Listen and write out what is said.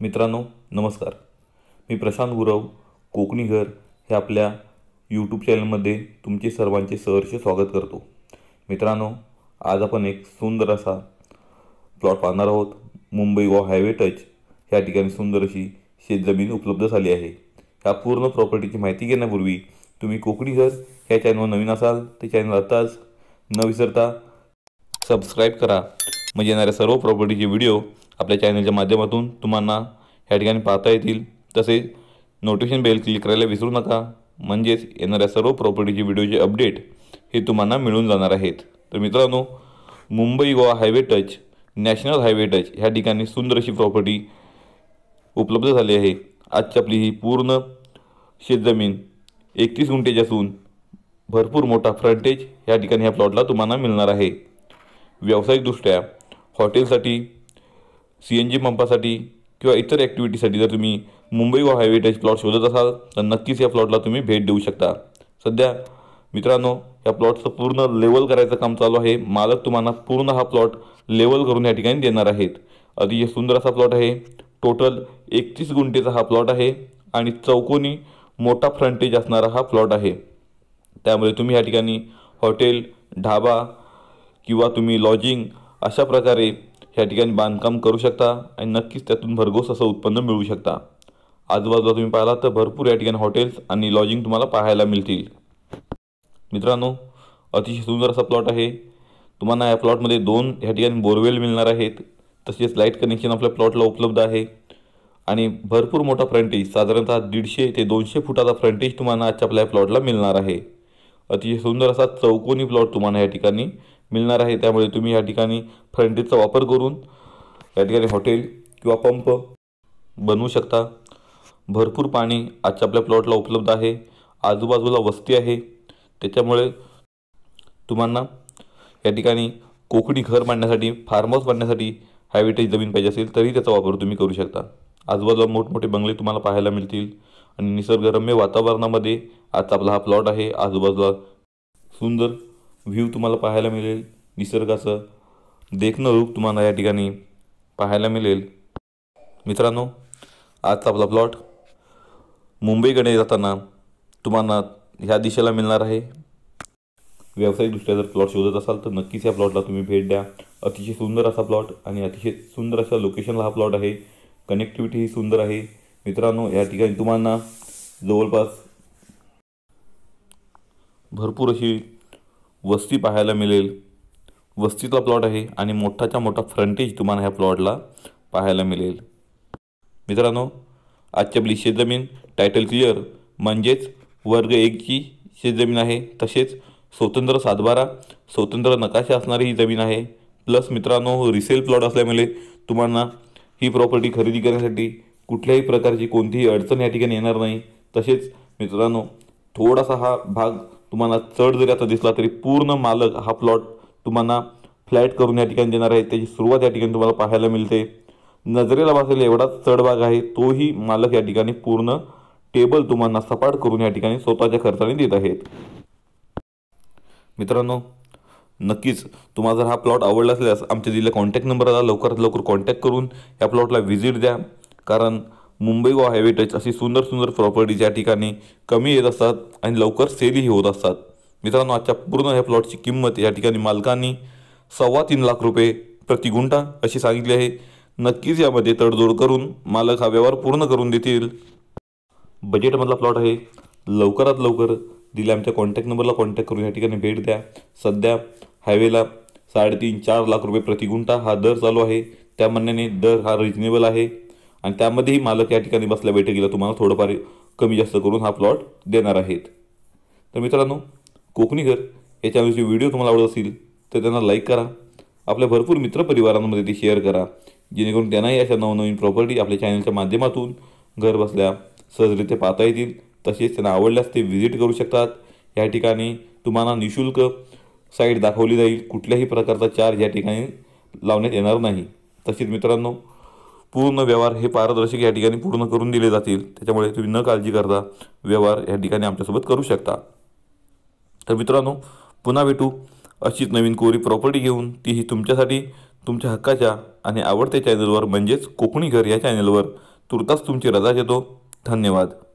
मित्रांनो नमस्कार, मी प्रशांत गुरव कोकणी घर हे आपल्या यूट्यूब चॅनलमध्ये तुमचे सर्वांचे सहर्ष स्वागत करतो। मित्रांनो, आज आपण एक सुंदर असा प्लॉट पाहणार आहोत। मुंबई गोवा हायवे टच ह्या ठिकाणी सुंदर अशी शेतजमीन उपलब्ध झाली आहे। ह्या पूर्ण प्रॉपर्टीची माहिती घेण्यापूर्वी तुम्ही कोकणी घर ह्या चॅनलवर नवीन असाल तर चॅनल आताच न विसरता सबस्क्राइब करा, म्हणजे येणाऱ्या सर्व प्रॉपर्टीचे व्हिडिओ आपल्या चॅनलच्या माध्यमातून तुम्हाला ह्या ठिकाणी पाहता येतील। तसेच नोटिफिकेशन बेल क्लिक करायला विसरू नका, म्हणजेच येणाऱ्या सर्व प्रॉपर्टीचे व्हिडिओचे अपडेट हे तुम्हाला मिळून जाणार आहेत। तर मित्रांनो, Mumbai Goa highway touch national highway touch ह्या ठिकाणी सुंदर अशी प्रॉपर्टी उपलब्ध झाली आहे। आजची आपली ही पूर्ण शेतजमीन 31 गुंठेची असून भरपूर मोठा फ्रंटेज ह्या ठिकाणी ह्या प्लॉटला तुम्हाला मिळणार आहे। व्यावसायिकदृष्ट्या हॉटेलसाठी, CNG पंपासाठी किंवा इतर ॲक्टिव्हिटीसाठी जर तुम्ही Mumbai Goa highway touch plot शोधत असाल तर नक्कीच या प्लॉटला तुम्ही भेट देऊ शकता। सध्या मित्रांनो, या प्लॉटचं पूर्ण लेवल करायचं काम चालू आहे। मालक तुम्हाला पूर्ण हा प्लॉट लेवल करून या ठिकाणी देणार आहेत। अतिशय सुंदर असा प्लॉट आहे। टोटल 31 गुंठेचा हा प्लॉट आहे आणि चौकोनी मोठा फ्रंटेज असणारा हा प्लॉट आहे। त्यामुळे तुम्ही या ठिकाणी हॉटेल, ढाबा किंवा तुम्ही लॉजिंग अशा प्रकारे ह्या ठिकाणी बांधकाम करू शकता आणि नक्कीच त्यातून भरघोस असं उत्पन्न मिळवू शकता। आजूबाजूला तुम्ही पाहिला तर भरपूर या ठिकाणी हॉटेल्स आणि लॉजिंग तुम्हाला पाहायला मिळतील। मित्रांनो, अतिशय सुंदर असा प्लॉट आहे। तुम्हाला या प्लॉटमध्ये 2 ह्या ठिकाणी बोरवेल मिळणार आहेत। तसेच लाईट कनेक्शन आपल्या प्लॉटला उपलब्ध आहे आणि भरपूर मोठा फ्रंटेज, साधारणतः 150 ते 200 फुटाचा फ्रंटेज तुम्हाला आजच्या आपल्या प्लॉटला मिळणार आहे। अतिशय सुंदर असा चौकोनी प्लॉट तुम्हाला या ठिकाणी मिळणार आहे। त्यामुळे तुम्ही या ठिकाणी फ्रंटेजचा वापर करून या ठिकाणी हॉटेल किंवा पंप बनवू शकता। भरपूर पाणी आजच्या आपल्या प्लॉटला उपलब्ध आहे। आजूबाजूला वस्ती आहे, त्याच्यामुळे तुम्हाला या ठिकाणी कोकणी घर बांधण्यासाठी, फार्म हाऊस बांधण्यासाठी हायवे टच जमीन पाहिजे असेल तरी त्याचा वापर तुम्ही करू शकता। आजूबाजूला मोठमोठे बंगले तुम्हाला पाहायला मिळतील आणि निसर्गरम्य वातावरणामध्ये आजचा आपला हा प्लॉट आहे। आजूबाजूला सुंदर व्ह्यू तुम्हाला पाहायला मिळेल, निसर्गाचं देखणं रूप तुम्हाला या ठिकाणी पाहायला मिळेल। मित्रांनो, आजचा आपला प्लॉट मुंबईकडे जाताना तुम्हाला ह्या दिशेला मिळणार आहे। व्यावसायिकदृष्ट्या जर प्लॉट शोधत असाल तर नक्कीच या प्लॉटला तुम्ही भेट द्या। अतिशय सुंदर असा प्लॉट आणि अतिशय सुंदर अशा लोकेशनला हा प्लॉट आहे। कनेक्टिव्हिटी ही सुंदर आहे। मित्रांनो, या ठिकाणी तुम्हाला जवळपास भरपूर अशी वस्ती पाहायला मिळेल। वस्तीतला प्लॉट आहे आणि मोठाच्या मोठा फ्रंटेज तुम्हाला ह्या प्लॉटला पाहायला मिळेल। मित्रांनो, आजची आपली शेतजमीन टायटल क्लिअर म्हणजेच वर्ग 1 ची शेतजमीन आहे। तसेच स्वतंत्र सातबारा, स्वतंत्र नकाशा असणारी ही जमीन आहे। प्लस मित्रांनो, रिसेल प्लॉट असल्यामुळे तुम्हाला ही प्रॉपर्टी खरेदी करण्यासाठी कुठल्याही प्रकारची कोणतीही अडचण या ठिकाणी येणार नाही। तसेच मित्रांनो, थोडासा हा भाग तुम्हाला चढ जरी आता दिसला तरी पूर्ण मालक हा प्लॉट तुम्हाला फ्लॅट करून या ठिकाणी देणार आहे। त्याची सुरुवात या ठिकाणी तुम्हाला पाहायला मिळते। नजरेला बसेल एवढा चढ भाग आहे, तोही मालक या ठिकाणी पूर्ण टेबल तुम्हाला सपाट करून या ठिकाणी स्वतःच्या खर्चाने देत आहेत। मित्रांनो, नक्कीच तुम्हाला जर हा प्लॉट आवडला असल्यास आमच्या दिलेल्या कॉन्टॅक्ट नंबरला लवकरात लवकर कॉन्टॅक्ट करून या प्लॉटला व्हिजिट द्या। कारण मुंबई गोवा हायवे टच अशी सुंदर सुंदर प्रॉपर्टीज या ठिकाणी कमी येत असतात आणि लवकर सेलही होत असतात। मित्रांनो, आजच्या पूर्ण ह्या प्लॉटची किंमत या ठिकाणी मालकांनी 3.25 लाख रुपये प्रति गुंठा अशी सांगितली आहे। नक्कीच यामध्ये तडजोड करून मालक हा व्यवहार पूर्ण करून देतील। बजेटमधला प्लॉट आहे। लवकरात लवकर दिल्या आमच्या कॉन्टॅक्ट नंबरला कॉन्टॅक्ट करून या ठिकाणी भेट द्या। सध्या हायवेला 3.5-4 लाख रुपये प्रति गुंठा हा दर चालू आहे। त्या म्हणण्याने दर हा रिजनेबल आहे आणि त्यामध्येही मालक या ठिकाणी बसल्या बैठकीला तुम्हाला थोडंफार कमी जास्त करून हा प्लॉट देणार आहेत। तर मित्रांनो, कोकणी घर या चॅनलचे व्हिडिओ तुम्हाला आवडत असतील तर त्यांना लाईक करा, आपल्या भरपूर मित्रपरिवारांमध्ये ते शेअर करा, जेणेकरून त्यांनाही अशा नवनवीन प्रॉपर्टी आपल्या चॅनलच्या माध्यमातून घर बसल्या सहजरित्या पाहता येतील। तसेच त्यांना आवडल्यास ते व्हिजिट करू शकतात। या ठिकाणी तुम्हाला निशुल्क साईट दाखवली जाईल, कुठल्याही प्रकारचा चार्ज या ठिकाणी लावण्यात येणार नाही। तसेच मित्रांनो, पूर्ण व्यवहार हे पारदर्शक या ठिकाणी पूर्ण करून दिले जातील, त्याच्यामुळे तुम्ही न काळजी करता व्यवहार या ठिकाणी आमच्यासोबत करू शकता। तर मित्रांनो, पुन्हा भेटू अशीच नवीन कोरी प्रॉपर्टी घेऊन, तीही तुमच्यासाठी, तुमच्या हक्काच्या आणि आवडत्या चॅनलवर म्हणजेच कोकणी घर या चॅनलवर। तुर्तास तुमची रजा घेतो. धन्यवाद.